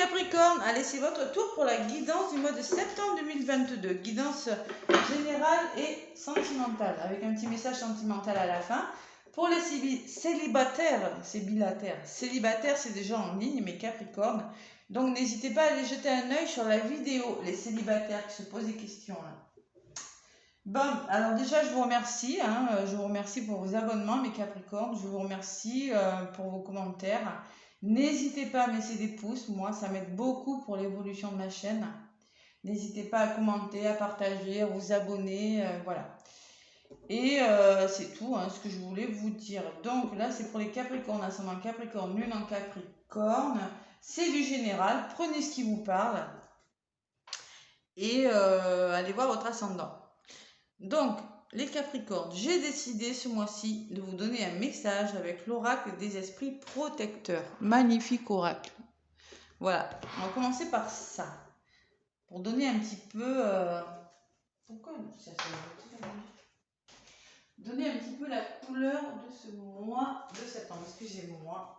Capricorne, allez, c'est votre tour pour la guidance du mois de septembre 2022. Guidance générale et sentimentale, avec un petit message sentimental à la fin. Pour les célibataires, c'est bilatère. Célibataire, c'est déjà en ligne, mes Capricornes. Donc, n'hésitez pas à aller jeter un œil sur la vidéo, les célibataires qui se posent des questions. Là. Bon, alors déjà, je vous remercie. Je vous remercie pour vos abonnements, mes Capricornes. Je vous remercie pour vos commentaires. N'hésitez pas à me laisser des pouces. Moi, ça m'aide beaucoup pour l'évolution de ma chaîne. N'hésitez pas à commenter, à partager, à vous abonner. Voilà. Et c'est tout ce que je voulais vous dire. Donc là, c'est pour les Capricornes, ascendant Capricorne, lune en Capricorne. C'est du général. Prenez ce qui vous parle. Et allez voir votre ascendant. Donc, les Capricornes, j'ai décidé ce mois-ci de vous donner un message avec l'oracle des esprits protecteurs. Magnifique oracle. Voilà, on va commencer par ça. Pour donner un petit peu... Pourquoi ça donner un petit peu la couleur de ce mois de septembre. Excusez-moi.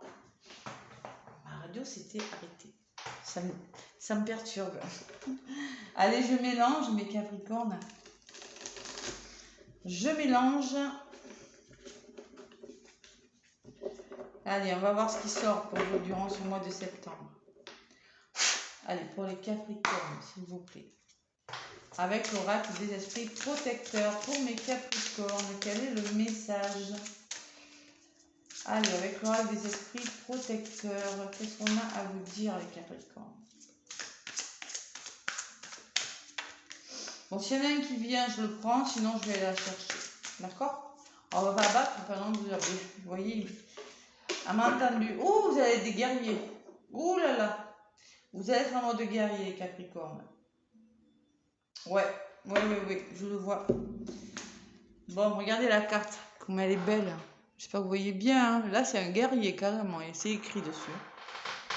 Ma radio s'était arrêtée. Ça me perturbe. Allez, je mélange mes Capricornes. Je mélange. Allez, on va voir ce qui sort pour vous durant ce mois de septembre. Allez, pour les Capricornes, s'il vous plaît. Avec l'oracle des esprits protecteurs pour mes Capricornes, quel est le message? Allez, avec l'oracle des esprits protecteurs, qu'est-ce qu'on a à vous dire, les Capricornes? Bon, s'il y en a un qui vient, je le prends, sinon je vais aller la chercher. D'accord? On va pas battre pendant 2 heures. Vous voyez, elle m'a entendu. Oh, vous allez être des guerriers. Ouh là là. Vous allez être en mode guerrier, les Capricornes. Ouais, je le vois. Bon, regardez la carte, comme elle est belle. J'espère que vous voyez bien. Là, c'est un guerrier, carrément. Et c'est écrit dessus.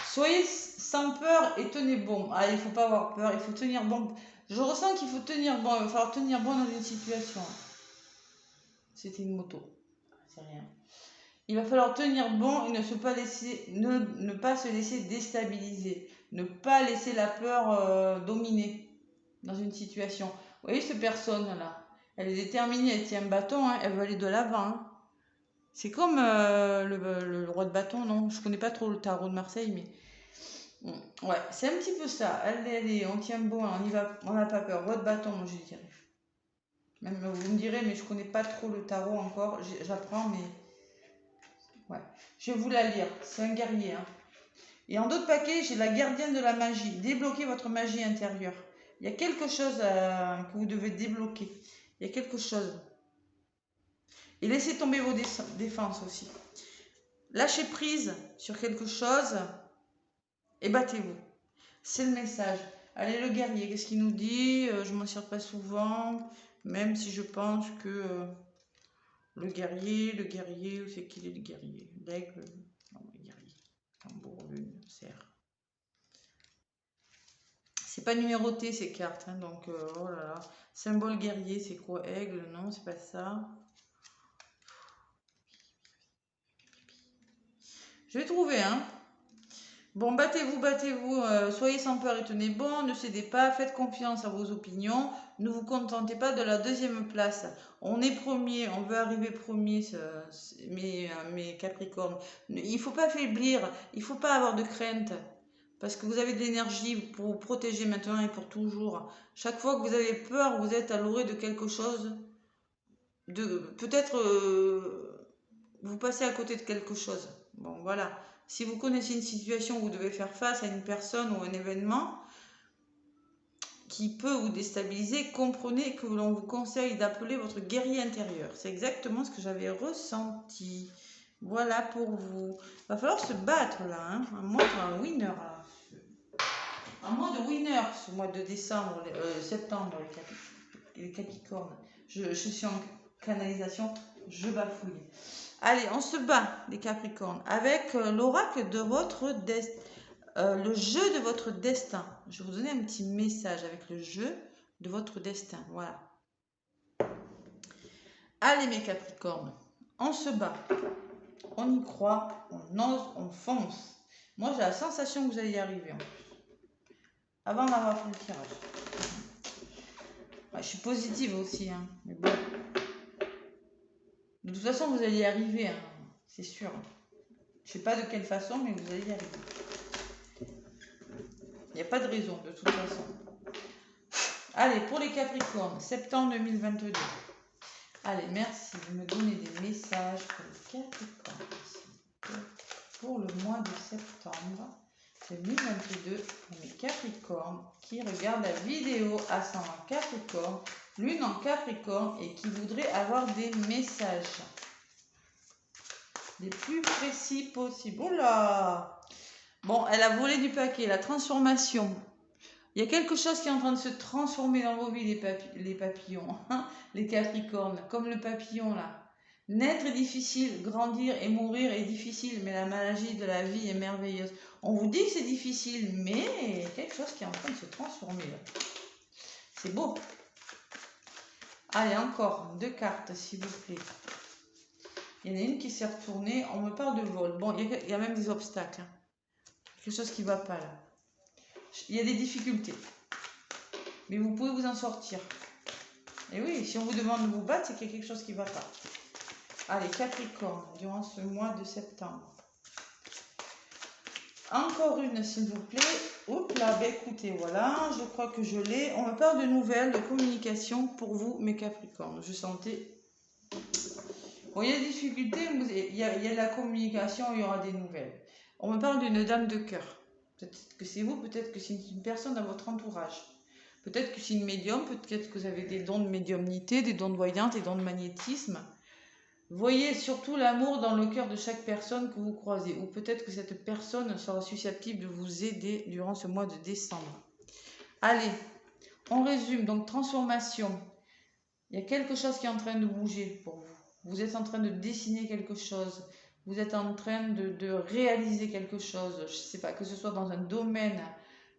Soyez sans peur et tenez bon. Ah, il ne faut pas avoir peur, il faut tenir bon. Je ressens qu'il faut tenir bon. Il va falloir tenir bon dans une situation. C'était une moto. C'est rien. Il va falloir tenir bon et ne pas se laisser déstabiliser. Ne pas laisser la peur dominer dans une situation. Vous voyez cette personne-là, elle est déterminée, elle tient un bâton, elle veut aller de l'avant. C'est comme le roi de bâton, non? Je connais pas trop le tarot de Marseille, mais... Ouais, c'est un petit peu ça. Allez, on tient bon, on y va, on n'a pas peur. Roi de bâton, moi je dirais. Même vous me direz, mais je connais pas trop le tarot encore. J'apprends, mais... Ouais. Je vais vous la lire. C'est un guerrier. Et en d'autres paquets, j'ai la gardienne de la magie. Débloquez votre magie intérieure. Il y a quelque chose que vous devez débloquer. Il y a quelque chose. Et laissez tomber vos défenses aussi. Lâchez prise sur quelque chose et battez-vous. C'est le message. Allez, le guerrier, qu'est-ce qu'il nous dit? Je ne m'en sers pas souvent, même si je pense que le guerrier, où c'est qu'il est le guerrier? L'aigle, non, le guerrier. Tambour, lune, cerf. C'est pas numéroté ces cartes, donc oh là là. Symbole guerrier, c'est quoi? Aigle, non, c'est pas ça. Je vais trouver, Bon, battez-vous, soyez sans peur et tenez bon, ne cédez pas, faites confiance à vos opinions, ne vous contentez pas de la 2e place. On est premier, on veut arriver premier, mes Capricornes. Il ne faut pas faiblir, il ne faut pas avoir de crainte. Parce que vous avez de l'énergie pour vous protéger maintenant et pour toujours. Chaque fois que vous avez peur, vous êtes à l'orée de quelque chose. Peut-être vous passez à côté de quelque chose. Bon, voilà. Si vous connaissez une situation où vous devez faire face à une personne ou un événement qui peut vous déstabiliser, comprenez que l'on vous conseille d'appeler votre guerrier intérieur. C'est exactement ce que j'avais ressenti. Voilà pour vous. Il va falloir se battre là. Un mois de winner là. Un mois de winner ce mois de décembre, septembre, les Capricornes. Je suis en canalisation, je bafouille. Allez, on se bat, les Capricornes, avec l'oracle de votre destin, le jeu de votre destin. Je vais vous donner un petit message avec le jeu de votre destin. Voilà. Allez, mes Capricornes, on se bat. On y croit, on ose, on fonce. Moi, j'ai la sensation que vous allez y arriver. avant d'avoir fait le tirage. Ouais, je suis positive aussi, hein, mais bon. De toute façon, vous allez y arriver, hein, c'est sûr. Je sais pas de quelle façon, mais vous allez y arriver. Il n'y a pas de raison, de toute façon. Allez, pour les Capricornes, septembre 2022. Allez, merci de me donner des messages pour les Capricornes. Pour le mois de septembre 2022, pour mes Capricornes qui regardent la vidéo ascendant Capricorne, lune en Capricorne et qui voudraient avoir des messages les plus précis possibles. Oula! Bon, elle a volé du paquet, la transformation. Il y a quelque chose qui est en train de se transformer dans vos vies, les papillons, hein, les Capricornes, comme le papillon là. Naître est difficile, grandir et mourir est difficile, mais la magie de la vie est merveilleuse. On vous dit que c'est difficile, mais il y a quelque chose qui est en train de se transformer là. C'est beau. Allez, encore 2 cartes, s'il vous plaît. Il y en a une qui s'est retournée, on me parle de vol. Bon, il y a même des obstacles. Hein. Quelque chose qui ne va pas là. Il y a des difficultés. Mais vous pouvez vous en sortir. Et oui, si on vous demande de vous battre, c'est qu'il y a quelque chose qui ne va pas. Allez, Capricorne, durant ce mois de septembre. Encore une, s'il vous plaît. Oups là, ben écoutez, voilà, je crois que je l'ai. On me parle de nouvelles, de communication pour vous, mes Capricornes. Je sentais... Bon, il y a des difficultés, il y a de la communication, il y aura des nouvelles. On me parle d'une dame de cœur. Peut-être que c'est vous, peut-être que c'est une personne dans votre entourage. Peut-être que c'est une médium, peut-être que vous avez des dons de médiumnité, des dons de voyance, des dons de magnétisme. Voyez surtout l'amour dans le cœur de chaque personne que vous croisez. Ou peut-être que cette personne sera susceptible de vous aider durant ce mois de décembre. Allez, on résume. Donc, transformation. Il y a quelque chose qui est en train de bouger pour vous. Vous êtes en train de dessiner quelque chose. Vous êtes en train de réaliser quelque chose. Je ne sais pas, que ce soit dans un domaine,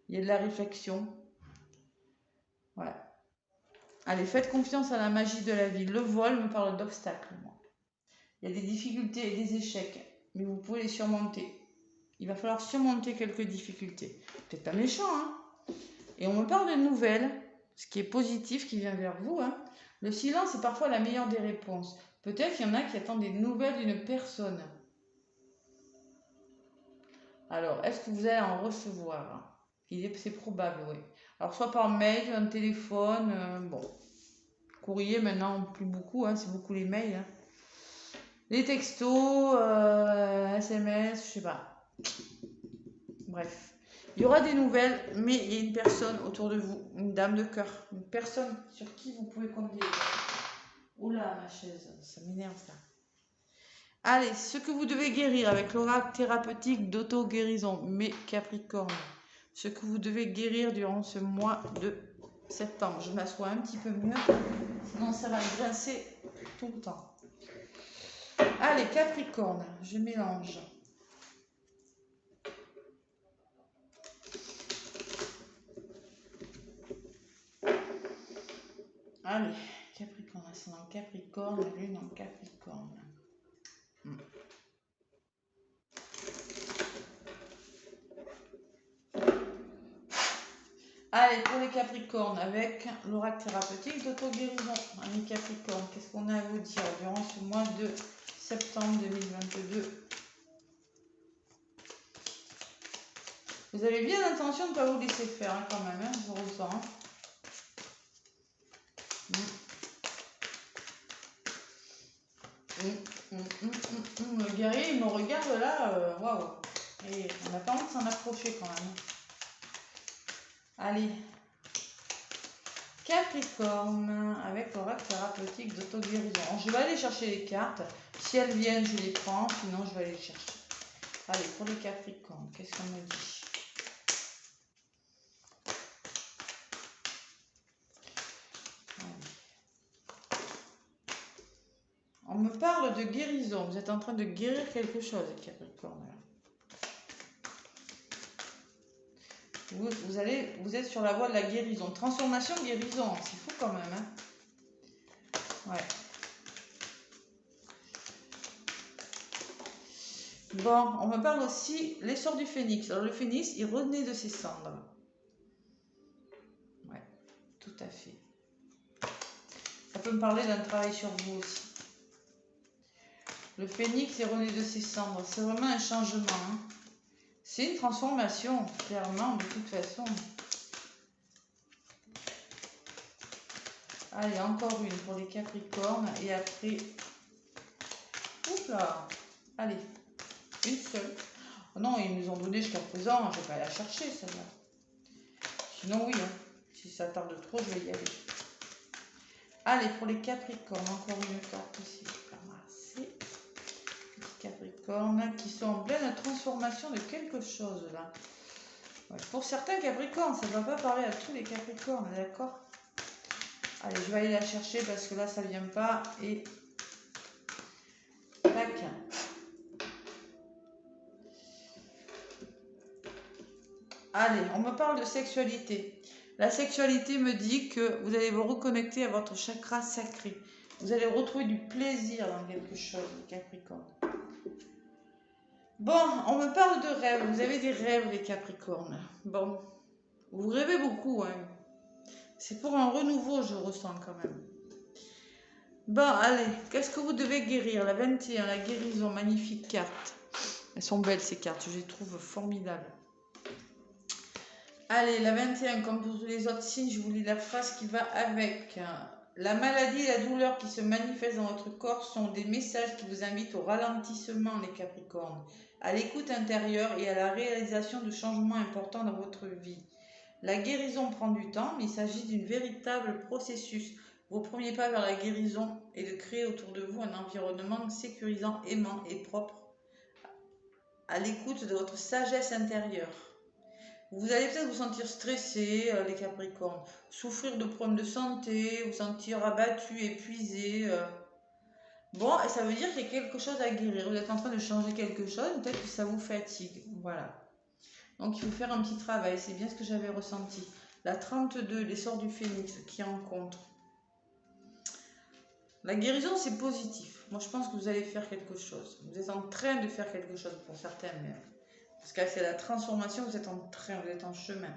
il y a de la réflexion. Voilà. Allez, faites confiance à la magie de la vie. Le vol me parle d'obstacles, moi. Il y a des difficultés et des échecs, mais vous pouvez les surmonter. Il va falloir surmonter quelques difficultés. Peut-être pas méchant, hein. Et on me parle de nouvelles, ce qui est positif, qui vient vers vous, hein. Le silence est parfois la meilleure des réponses. Peut-être qu'il y en a qui attendent des nouvelles d'une personne. Alors, est-ce que vous allez en recevoir? C'est probable, oui. Alors, soit par mail, un téléphone, bon. Courrier, maintenant, plus beaucoup, hein, c'est beaucoup les mails. Hein. Les textos, SMS, je sais pas. Bref. Il y aura des nouvelles, mais il y a une personne autour de vous, une dame de cœur, une personne sur qui vous pouvez compter. Oula, ma chaise, ça m'énerve ça. Allez, ce que vous devez guérir avec l'oracle thérapeutique d'auto-guérison, mes Capricornes. Ce que vous devez guérir durant ce mois de septembre. Je m'assois un petit peu mieux, sinon ça va me grincer tout le temps. Allez, Capricorne, je mélange. Allez, Capricorne, ascendant Capricorne, lune en Capricorne. Allez, pour les Capricornes, avec l'oracle thérapeutique d'auto-guérison. Amis Capricorne, qu'est-ce qu'on a à vous dire durant ce mois de septembre 2022? Vous avez bien l'intention de ne pas vous laisser faire, hein, quand même, hein, je vous ressens. Hein. Le guerrier, il me regarde là, waouh. Et on n'a pas envie de s'en approcher quand même. Allez. Capricorne, avec l'oracle thérapeutique d'auto-guérison. Je vais aller chercher les cartes. Si elles viennent, je les prends. Sinon, je vais aller les chercher. Allez, pour les Capricornes, qu'est-ce qu'on me dit? On me parle de guérison. Vous êtes en train de guérir quelque chose, Capricorne. Vous êtes sur la voie de la guérison. Transformation, guérison. C'est fou quand même. Hein. Ouais. Bon, on me parle aussi l'essor du phénix. Alors le phénix, il renaît de ses cendres. tout à fait. Ça peut me parler d'un travail sur vous aussi. Le phénix est rené de ses cendres. C'est vraiment un changement. Hein. C'est une transformation, clairement, de toute façon. Allez, encore une pour les Capricornes. Et après... Oups là. Allez, une seule. Oh non, ils nous ont donné jusqu'à présent. Je ne vais pas la chercher, celle-là. Sinon, oui. Hein. Si ça tarde trop, je vais y aller. Allez, pour les Capricornes, encore une carte aussi. Ramasser. Les Capricornes qui sont en pleine transformation de quelque chose, là. Ouais, pour certains Capricornes, ça ne va pas parler à tous les Capricornes, d'accord? Allez, je vais aller la chercher parce que là, ça ne vient pas. Et... tac. Allez, on me parle de sexualité. La sexualité me dit que vous allez vous reconnecter à votre chakra sacré. Vous allez retrouver du plaisir dans quelque chose, les Capricornes. Bon, on me parle de rêves. Vous avez des rêves, les Capricornes. Bon, vous rêvez beaucoup, hein. C'est pour un renouveau, je ressens quand même. Bon, allez, qu'est-ce que vous devez guérir? La 21, la guérison, magnifique carte. Elles sont belles, ces cartes, je les trouve formidables. Allez, la 21, comme pour tous les autres signes, je vous lis la phrase qui va avec. La maladie et la douleur qui se manifestent dans votre corps sont des messages qui vous invitent au ralentissement, les Capricornes, à l'écoute intérieure et à la réalisation de changements importants dans votre vie. La guérison prend du temps, mais il s'agit d'un véritable processus. Vos premiers pas vers la guérison est de créer autour de vous un environnement sécurisant, aimant et propre, à l'écoute de votre sagesse intérieure. Vous allez peut-être vous sentir stressé, les Capricornes, souffrir de problèmes de santé, vous sentir abattu, épuisé. Bon, et ça veut dire qu'il y a quelque chose à guérir. Vous êtes en train de changer quelque chose, peut-être que ça vous fatigue. Voilà. Donc il faut faire un petit travail, c'est bien ce que j'avais ressenti. La 32, l'essor du phénix qui rencontre. La guérison, c'est positif. Moi, je pense que vous allez faire quelque chose. Vous êtes en train de faire quelque chose pour certains même. Parce que c'est la transformation, vous êtes en train, vous êtes en chemin.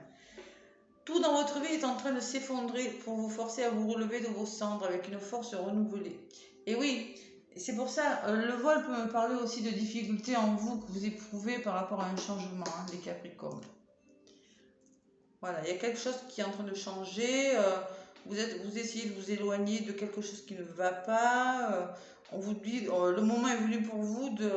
Tout dans votre vie est en train de s'effondrer pour vous forcer à vous relever de vos cendres avec une force renouvelée. Et oui, c'est pour ça, le voile peut me parler aussi de difficultés en vous que vous éprouvez par rapport à un changement, hein, les Capricornes. Voilà, il y a quelque chose qui est en train de changer. Vous essayez de vous éloigner de quelque chose qui ne va pas. On vous dit, le moment est venu pour vous de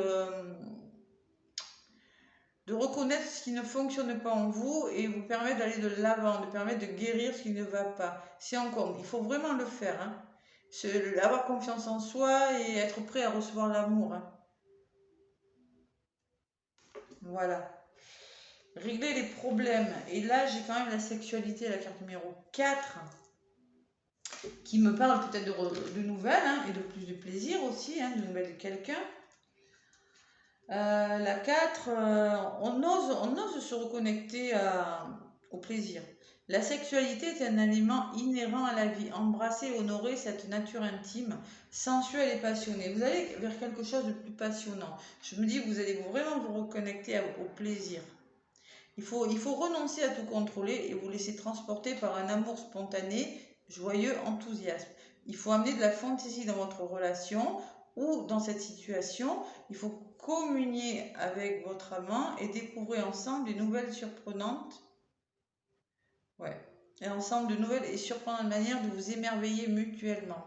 reconnaître ce qui ne fonctionne pas en vous et vous permettre d'aller de l'avant, de permettre de guérir ce qui ne va pas. C'est encore, il faut vraiment le faire. Hein. Avoir confiance en soi et être prêt à recevoir l'amour. Hein. Voilà. Régler les problèmes. Et là, j'ai quand même la sexualité, la carte numéro 4, qui me parle peut-être de nouvelles, hein, et de plus de plaisir aussi, hein, de nouvelles de quelqu'un. La 4, on ose se reconnecter au plaisir. La sexualité est un élément inhérent à la vie. Embrasser, honorer cette nature intime, sensuelle et passionnée. Vous allez vers quelque chose de plus passionnant. Je me dis que vous allez vraiment vous reconnecter au plaisir. Il faut renoncer à tout contrôler et vous laisser transporter par un amour spontané, joyeux, enthousiaste. Il faut amener de la fantaisie dans votre relation ou dans cette situation. Il faut communier avec votre amant et découvrir ensemble des nouvelles surprenantes. Ouais. Et ensemble de nouvelles et surprenantes manières de vous émerveiller mutuellement.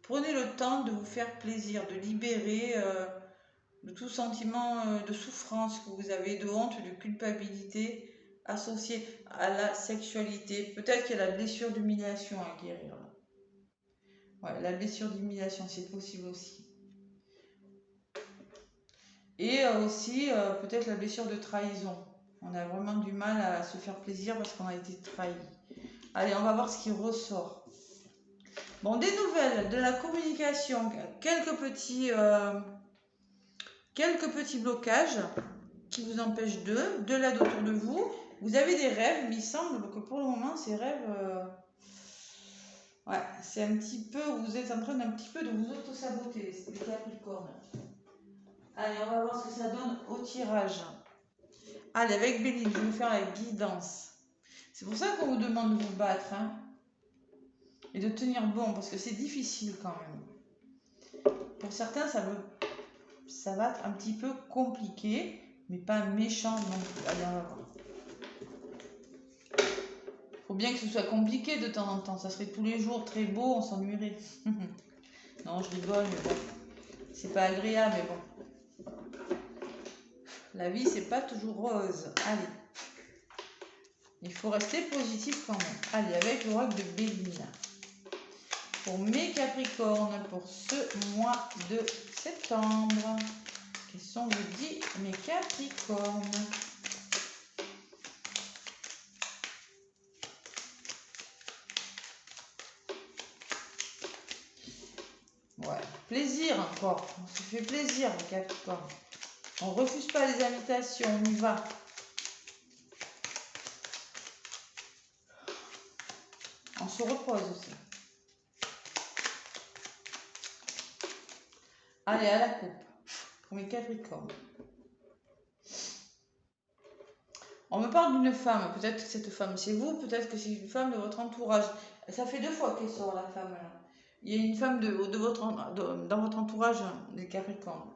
Prenez le temps de vous faire plaisir, de libérer de tout sentiment de souffrance que vous avez, de honte, de culpabilité associée à la sexualité. Peut-être qu'il y a la blessure d'humiliation à guérir. Ouais, la blessure d'humiliation, c'est possible aussi. Et aussi, peut-être la blessure de trahison. On a vraiment du mal à se faire plaisir parce qu'on a été trahi. Allez, on va voir ce qui ressort. Bon, des nouvelles, de la communication, quelques petits blocages qui vous empêchent de l'aide autour de vous. Vous avez des rêves, mais il semble que pour le moment, ces rêves... ouais, c'est un petit peu... Vous êtes en train d'un petit peu de vous auto-saboter, les Capricornes. Allez, on va voir ce que ça donne au tirage. Allez, avec Béline, je vais vous faire la guidance. C'est pour ça qu'on vous demande de vous battre. Hein. et de tenir bon, parce que c'est difficile quand même. Pour certains, ça va être un petit peu compliqué, mais pas méchant non plus. Allez, on va voir. Faut bien que ce soit compliqué de temps en temps. Ça serait tous les jours très beau, on s'ennuierait. Non, je rigole, mais bon. C'est pas agréable, mais bon. La vie, c'est pas toujours rose. Allez. Il faut rester positif quand même. Allez, avec l'oracle de Béline. Pour mes Capricornes, pour ce mois de septembre. Quels sont, je dis, mes Capricornes? Ouais, plaisir encore. On se fait plaisir, les Capricornes. On ne refuse pas les invitations, on y va. On se repose aussi. Allez, à la coupe. Pour mes Capricornes. On me parle d'une femme. Peut-être que cette femme, c'est vous. Peut-être que c'est une femme de votre entourage. Ça fait 2 fois qu'elle sort, la femme. Là. Il y a une femme dans votre entourage, des Capricornes.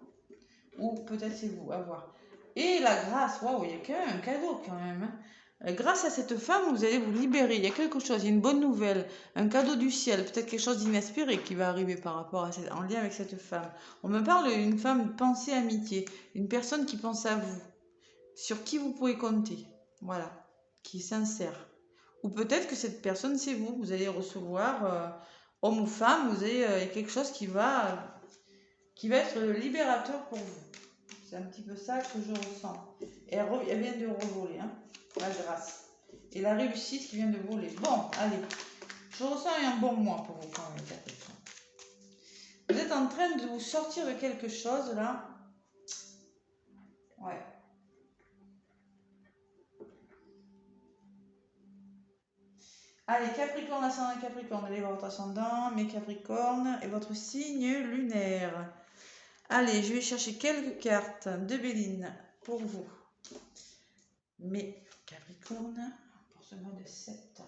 Ou peut-être c'est vous, à voir. Et la grâce, waouh, il y a quand même un cadeau quand même. Hein. Grâce à cette femme, vous allez vous libérer. Il y a quelque chose, il y a une bonne nouvelle, un cadeau du ciel, peut-être quelque chose d'inespéré qui va arriver par rapport à en lien avec cette femme. On me parle d'une femme pensée amitié, une personne qui pense à vous, sur qui vous pouvez compter, voilà, qui est sincère. Ou peut-être que cette personne c'est vous. Vous allez recevoir, homme ou femme, vous avez quelque chose qui va être libérateur pour vous. C'est un petit peu ça que je ressens. Et elle vient de revoler, hein, la grâce. Et la réussite qui vient de voler. Bon, allez. Je ressens un bon mois pour vous quand même, Capricorne. Vous êtes en train de vous sortir de quelque chose, là. Ouais. Allez, Capricorne, ascendant Capricorne. Allez voir votre ascendant, mes Capricornes et votre signe lunaire. Allez, je vais chercher quelques cartes de Béline pour vous. Mes Capricornes, pour ce mois de septembre.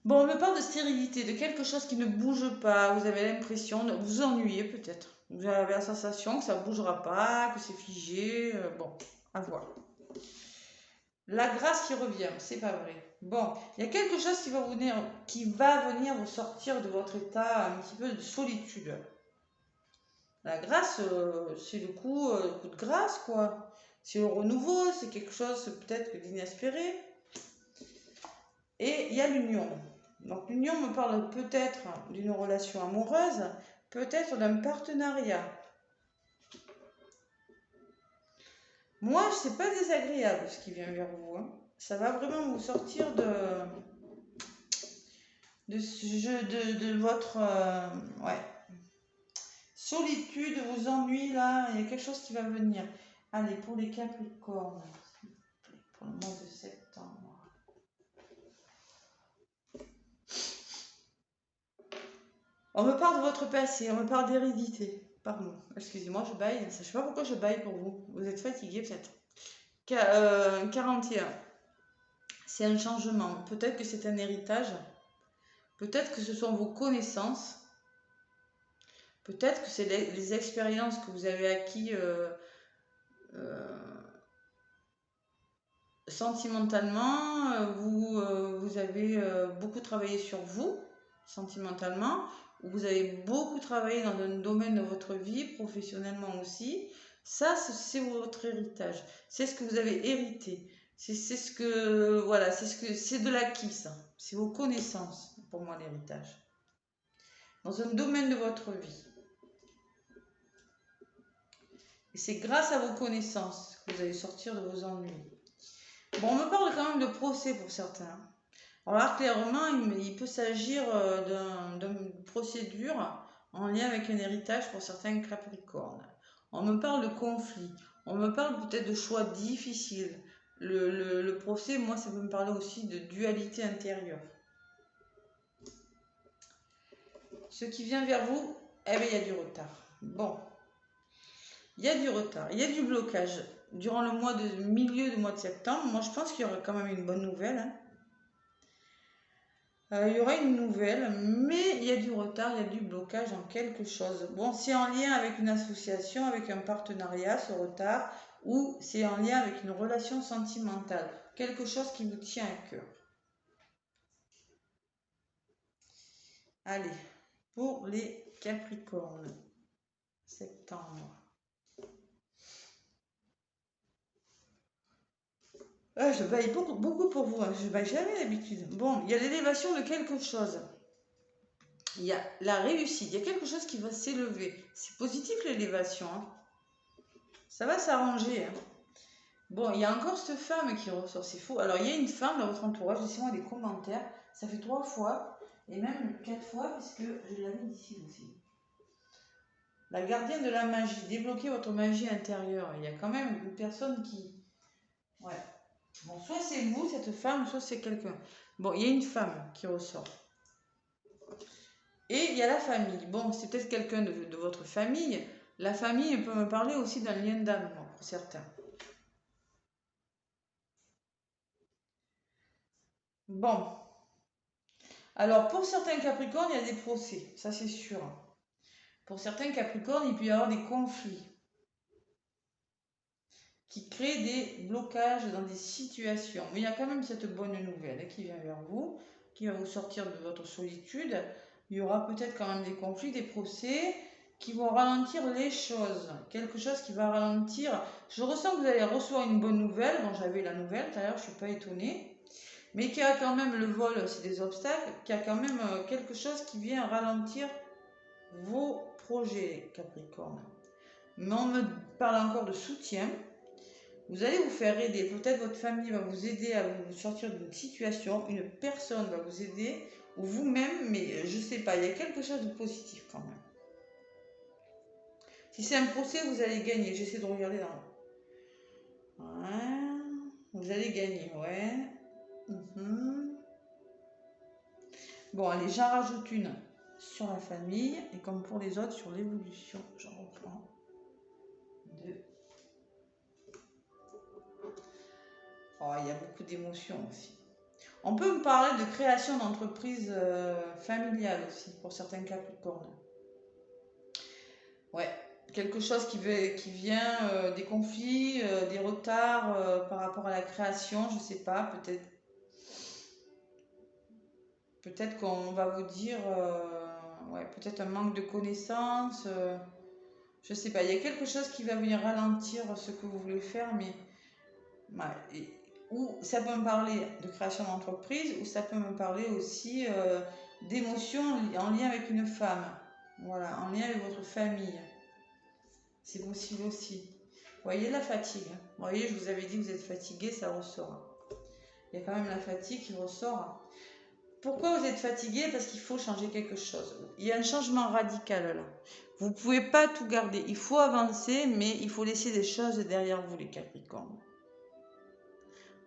Bon, on me parle de stérilité, de quelque chose qui ne bouge pas. Vous avez l'impression de vous ennuyer peut-être. Vous avez la sensation que ça ne bougera pas, que c'est figé. Bon, à voir. La grâce qui revient, c'est pas vrai. Bon, il y a quelque chose qui va venir vous sortir de votre état un petit peu de solitude. La grâce, c'est le coup de grâce, quoi. C'est le renouveau, c'est quelque chose peut-être d'inespéré. Et il y a l'union. Donc l'union me parle peut-être d'une relation amoureuse, peut-être d'un partenariat. Moi, c'est pas désagréable ce qui vient vers vous. Hein. Ça va vraiment vous sortir de votre solitude, vos ennuis là. Il y a quelque chose qui va venir. Allez, pour les Capricornes, pour le mois de septembre. On me parle de votre passé, on me parle d'hérédité. Pardon, excusez-moi, je baille. Je ne sais pas pourquoi je baille pour vous. Vous êtes fatigué peut-être. 41. C'est un changement. Peut-être que c'est un héritage. Peut-être que ce sont vos connaissances. Peut-être que c'est les expériences que vous avez acquises sentimentalement. Vous avez beaucoup travaillé sur vous, sentimentalement. Vous avez beaucoup travaillé dans un domaine de votre vie, professionnellement aussi. Ça, c'est votre héritage. C'est ce que vous avez hérité. C'est ce que, voilà, c'est de l'acquis, ça. C'est vos connaissances, pour moi, l'héritage. Dans un domaine de votre vie. Et c'est grâce à vos connaissances que vous allez sortir de vos ennuis. Bon, on me parle quand même de procès pour certains. Alors là, clairement, il peut s'agir d'une procédure en lien avec un héritage pour certains Capricornes. On me parle de conflit. On me parle peut-être de choix difficiles. Le procès, moi, ça peut me parler aussi de dualité intérieure. Ce qui vient vers vous, eh bien, il y a du retard. Bon. Il y a du retard, il y a du blocage. durant le milieu du mois de septembre, moi je pense qu'il y aura quand même une bonne nouvelle. Hein. Il y aura une nouvelle, mais il y a du retard, il y a du blocage en quelque chose. Bon, c'est en lien avec une association, avec un partenariat, ce retard, ou c'est en lien avec une relation sentimentale, quelque chose qui vous tient à cœur. Allez, pour les Capricornes, septembre. Ah, je baille beaucoup pour vous, hein. Je baille jamais d'habitude. Bon, il y a l'élévation de quelque chose. Il y a la réussite, il y a quelque chose qui va s'élever. C'est positif l'élévation. Hein. Ça va s'arranger. Hein. Bon, il y a encore cette femme qui ressort, c'est fou. Alors, il y a une femme dans votre entourage, laissez-moi des commentaires. Ça fait 3 fois, et même 4 fois, puisque je l'avais ici aussi. La gardienne de la magie, débloquez votre magie intérieure. Il y a quand même une personne qui... Ouais. Bon, soit c'est vous, cette femme, soit c'est quelqu'un. Bon, il y a une femme qui ressort. Et il y a la famille. Bon, c'est peut-être quelqu'un de votre famille. La famille peut me parler aussi d'un lien d'âme, pour certains. Bon. Alors, pour certains Capricornes, il y a des procès. Ça, c'est sûr. Pour certains Capricornes, il peut y avoir des conflits qui créent des blocages dans des situations. Mais il y a quand même cette bonne nouvelle qui vient vers vous, qui va vous sortir de votre solitude. Il y aura peut-être quand même des conflits, des procès qui vont ralentir les choses. Quelque chose qui va ralentir. Je ressens que vous allez recevoir une bonne nouvelle. Bon, j'avais la nouvelle tout à l'heure, je ne suis pas étonnée. Mais qu'il y a quand même le vol, c'est des obstacles, qu'il y a quand même quelque chose qui vient ralentir vos projets, Capricorne. Mais on me parle encore de soutien. Vous allez vous faire aider. Peut-être votre famille va vous aider à vous sortir d'une situation. Une personne va vous aider. Ou vous-même, mais je ne sais pas. Il y a quelque chose de positif quand même. Si c'est un procès, vous allez gagner. J'essaie de regarder dans... Ouais. Vous allez gagner, ouais. Bon, allez, j'en rajoute une sur la famille. Et comme pour les autres, sur l'évolution. J'en reprends. 2. Oh, il y a beaucoup d'émotions aussi. On peut me parler de création d'entreprise familiale aussi, pour certains Capricornes. Ouais, quelque chose qui vient des conflits, des retards par rapport à la création, je sais pas, peut-être qu'on va vous dire, ouais, peut-être un manque de connaissances, je sais pas, il y a quelque chose qui va venir ralentir ce que vous voulez faire, mais... Ouais, ou ça peut me parler de création d'entreprise, ou ça peut me parler aussi d'émotions en lien avec une femme. Voilà, en lien avec votre famille. C'est possible aussi. Vous voyez la fatigue. Vous voyez, je vous avais dit que vous êtes fatigué, ça ressort. Il y a quand même la fatigue qui ressort. Pourquoi vous êtes fatigué? Parce qu'il faut changer quelque chose. Il y a un changement radical là. Vous ne pouvez pas tout garder. Il faut avancer, mais il faut laisser des choses derrière vous, les Capricornes.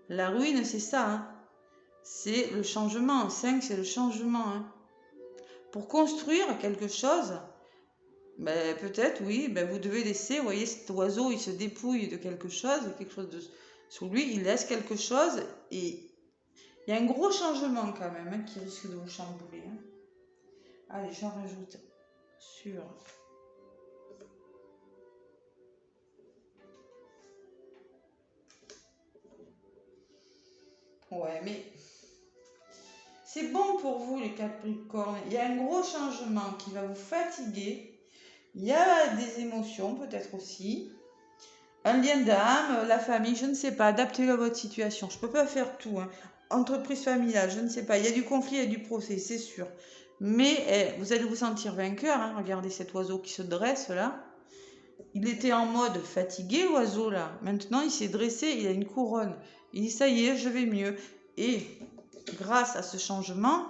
La ruine, c'est ça. Hein. C'est le changement. 5, c'est le changement. Hein. Pour construire quelque chose, ben, peut-être, oui, ben, vous devez laisser, vous voyez, cet oiseau, il se dépouille de quelque chose de sous lui, il laisse quelque chose, et il y a un gros changement quand même, hein, qui risque de vous chambouler. Hein. Allez, j'en rajoute sur... Ouais, mais c'est bon pour vous, les Capricornes. Il y a un gros changement qui va vous fatiguer. Il y a des émotions, peut-être aussi. Un lien d'âme, la famille, je ne sais pas. Adaptez-le à votre situation. Je ne peux pas faire tout. Hein. Entreprise familiale, je ne sais pas. Il y a du conflit, il y a du procès, c'est sûr. Mais vous allez vous sentir vainqueur. Hein. Regardez cet oiseau qui se dresse là. Il était en mode fatigué, l'oiseau là. Maintenant, il s'est dressé, il a une couronne. Il dit, ça y est, je vais mieux. Et grâce à ce changement,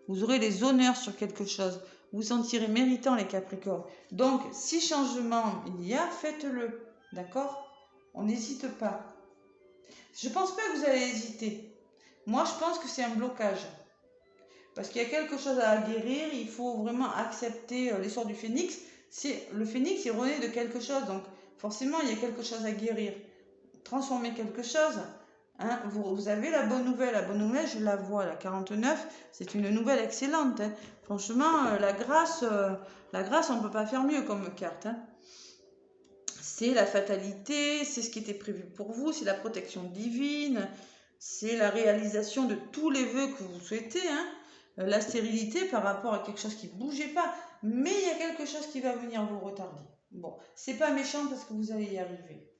vous aurez les honneurs sur quelque chose. Vous vous sentirez méritant, les Capricornes. Donc, si changement il y a, faites-le. D'accord? On n'hésite pas. Je ne pense pas que vous allez hésiter. Moi, je pense que c'est un blocage. Parce qu'il y a quelque chose à guérir. Il faut vraiment accepter l'essor du phénix. Le phénix, il renaît de quelque chose. Donc, forcément, il y a quelque chose à guérir. transformer quelque chose. Hein. Vous avez la bonne nouvelle. La bonne nouvelle, je la vois, la 49, c'est une nouvelle excellente. Hein. Franchement, la grâce, on ne peut pas faire mieux comme carte. Hein. C'est la fatalité, c'est ce qui était prévu pour vous, c'est la protection divine, c'est la réalisation de tous les vœux que vous souhaitez. Hein. La stérilité par rapport à quelque chose qui ne bougeait pas. Mais il y a quelque chose qui va venir vous retarder. Bon, c'est pas méchant parce que vous allez y arriver.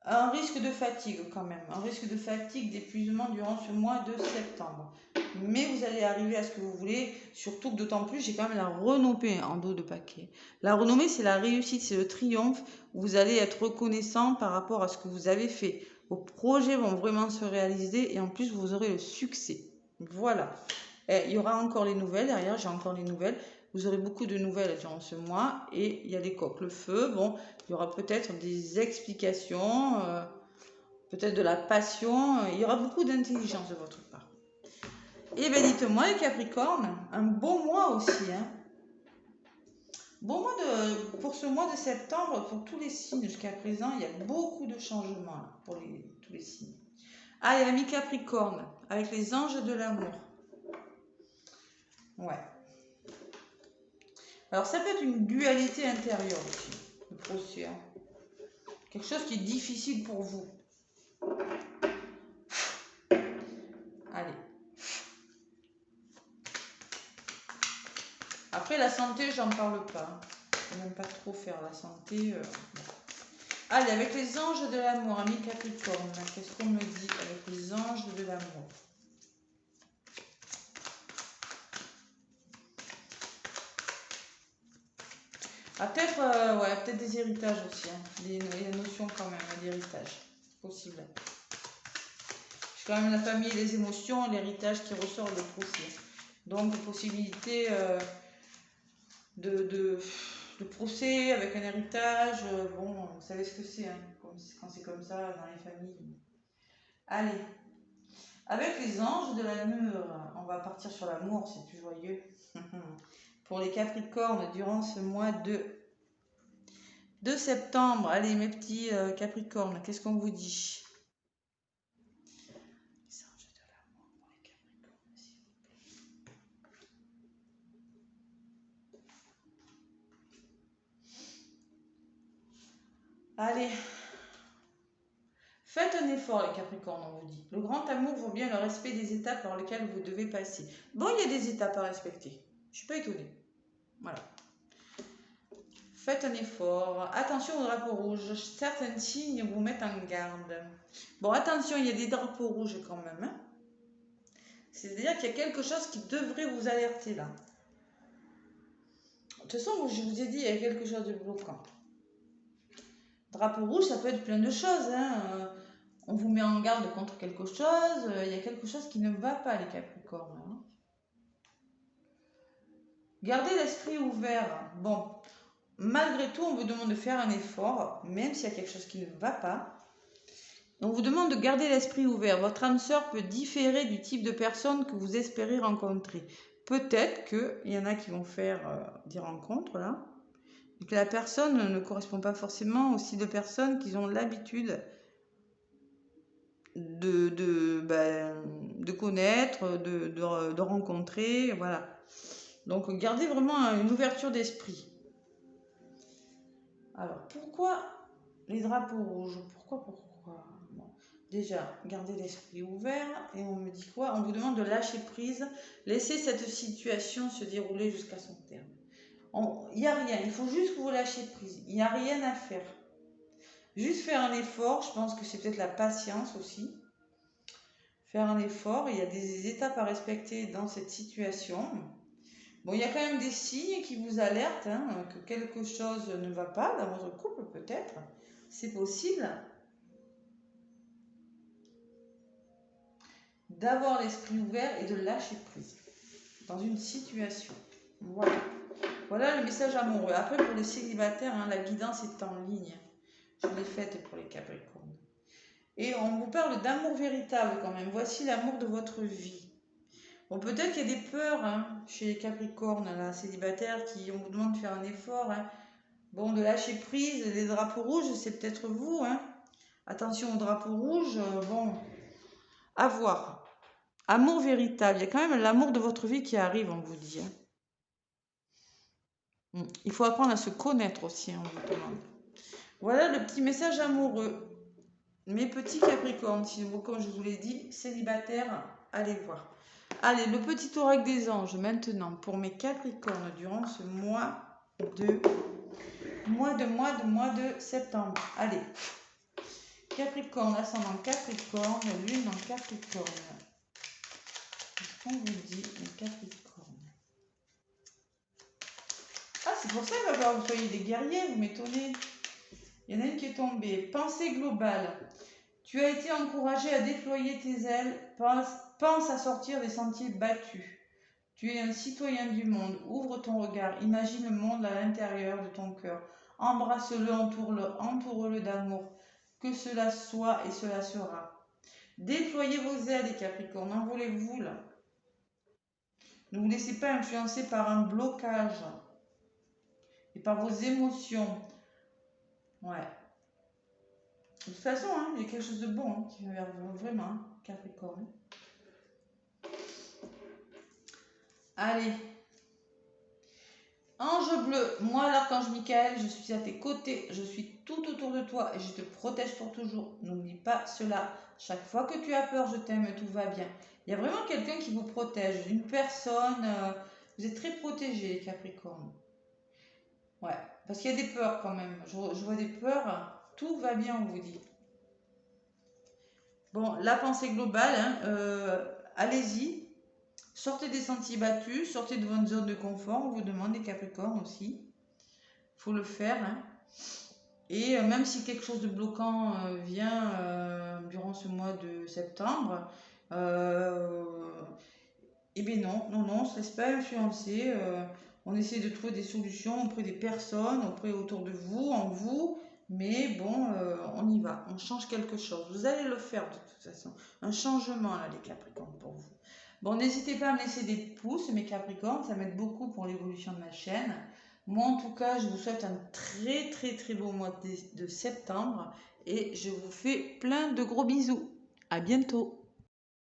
Un risque de fatigue quand même, un risque de fatigue, d'épuisement durant ce mois de septembre. Mais vous allez arriver à ce que vous voulez, surtout que d'autant plus, j'ai quand même la renommée en dos de paquet. La renommée, c'est la réussite, c'est le triomphe. Vous allez être reconnaissant par rapport à ce que vous avez fait. Vos projets vont vraiment se réaliser et en plus, vous aurez le succès. Voilà. Et il y aura encore les nouvelles, derrière, j'ai encore les nouvelles. Vous aurez beaucoup de nouvelles durant ce mois et il y a les coques. Le feu, bon, il y aura peut-être des explications, peut-être de la passion. Il y aura beaucoup d'intelligence de votre part. Et bien dites-moi les Capricornes, un beau mois aussi. Hein. Bon mois pour ce mois de septembre, pour tous les signes jusqu'à présent, il y a beaucoup de changements là, pour tous les signes. Ah, il y a l'ami Capricorne, avec les anges de l'amour. Ouais. Alors ça peut être une dualité intérieure aussi, le procès. Hein. Quelque chose qui est difficile pour vous. Allez. Après la santé, j'en parle pas. Je ne vais même pas trop faire la santé. Allez, avec les anges de l'amour, ami Capricorne, qu'est-ce qu'on me dit avec les anges de l'amour? Ah, peut-être peut-être des héritages aussi. Hein. Il y a une notion quand même d'héritage. Possible. J'ai quand même la famille, les émotions, l'héritage qui ressort de procès. Donc, possibilité de procès avec un héritage. Bon, vous savez ce que c'est hein, quand c'est comme ça dans les familles. Allez. Avec les anges de l'amour, on va partir sur l'amour, c'est plus joyeux. Pour les Capricornes, durant ce mois de septembre, allez mes petits Capricornes, qu'est-ce qu'on vous dit? Les anges de l'amour pour les Capricornes, s'il vous plaît. Allez. Faites un effort les Capricornes, on vous dit. Le grand amour vaut bien le respect des étapes par lesquelles vous devez passer. Bon, il y a des étapes à respecter. Je ne suis pas étonnée. Voilà. Faites un effort. Attention aux drapeaux rouges. Certains signes vous mettent en garde. Bon, attention, il y a des drapeaux rouges quand même. Hein. C'est-à-dire qu'il y a quelque chose qui devrait vous alerter là. De toute façon, je vous ai dit, il y a quelque chose de bloquant. Drapeau rouge, ça peut être plein de choses. Hein. On vous met en garde contre quelque chose. Il y a quelque chose qui ne va pas, les Capricornes. Hein. Gardez l'esprit ouvert. Bon, malgré tout, on vous demande de faire un effort, même s'il y a quelque chose qui ne va pas. On vous demande de garder l'esprit ouvert. Votre âme sœur peut différer du type de personne que vous espérez rencontrer. Peut-être qu'il y en a qui vont faire des rencontres là, et que la personne ne correspond pas forcément au style de personnes qu'ils ont l'habitude de connaître, de rencontrer, voilà. Donc gardez vraiment une ouverture d'esprit. Alors pourquoi les drapeaux rouges? Pourquoi bon. Déjà, gardez l'esprit ouvert et on me dit quoi? On vous demande de lâcher prise, laisser cette situation se dérouler jusqu'à son terme. Il n'y a rien, il faut juste que vous lâchiez prise, il n'y a rien à faire. Juste faire un effort, je pense que c'est peut-être la patience aussi. Faire un effort, il y a des étapes à respecter dans cette situation. Bon, il y a quand même des signes qui vous alertent, hein, que quelque chose ne va pas dans votre couple peut-être. C'est possible. D'avoir l'esprit ouvert et de lâcher prise dans une situation. Voilà. Voilà le message amoureux. Après, pour les célibataires, hein, la guidance est en ligne. Je l'ai faite pour les Capricornes. Et on vous parle d'amour véritable quand même. Voici l'amour de votre vie. Bon, peut-être qu'il y a des peurs hein, chez les Capricornes, là, célibataires, on vous demande de faire un effort. Hein. Bon, de lâcher prise, les drapeaux rouges, c'est peut-être vous. Hein. Attention au drapeau rouge, bon, à voir. Amour véritable, il y a quand même l'amour de votre vie qui arrive, on vous dit. Il faut apprendre à se connaître aussi, on vous demande. Voilà le petit message amoureux. Mes petits Capricornes, si vous, comme je vous l'ai dit, célibataires, allez voir. Allez, le petit oracle des anges maintenant pour mes Capricornes durant ce mois de septembre. Allez, Capricorne, ascendant Capricorne, lune en Capricorne. Qu'est-ce qu'on vous dit, les Capricornes? Ah, c'est pour ça qu'il va falloir que vous soyez des guerriers, vous m'étonnez. Il y en a une qui est tombée. Pensée globale. Tu as été encouragé à déployer tes ailes. Pense à sortir des sentiers battus. Tu es un citoyen du monde. Ouvre ton regard. Imagine le monde à l'intérieur de ton cœur. Embrasse-le, entoure-le d'amour. Que cela soit et cela sera. Déployez vos ailes, les Capricornes. Envolez-vous là. Ne vous laissez pas influencer par un blocage et par vos émotions. Ouais. De toute façon, hein, il y a quelque chose de bon qui va vers vous, vraiment, Capricorne. Allez. Ange bleu, moi l'archange Michael, je suis à tes côtés, je suis tout autour de toi et je te protège pour toujours. N'oublie pas cela. Chaque fois que tu as peur, je t'aime, tout va bien. Il y a vraiment quelqu'un qui vous protège, une personne. Vous êtes très protégés, les Capricornes. Ouais, parce qu'il y a des peurs quand même. Je vois des peurs. Tout va bien, on vous dit. Bon, la pensée globale, hein, allez-y. Sortez des sentiers battus, sortez de votre zone de confort, on vous demande, les Capricornes aussi. Il faut le faire. Hein. Et même si quelque chose de bloquant vient durant ce mois de septembre, eh bien non, on ne se laisse pas influencer. On essaie de trouver des solutions auprès des personnes, auprès autour de vous, en vous. Mais bon, on y va, on change quelque chose. Vous allez le faire de toute façon. Un changement là, les Capricornes, pour vous. Bon, n'hésitez pas à me laisser des pouces, mes Capricornes, ça m'aide beaucoup pour l'évolution de ma chaîne. Moi, en tout cas, je vous souhaite un très très très beau mois de septembre et je vous fais plein de gros bisous. À bientôt.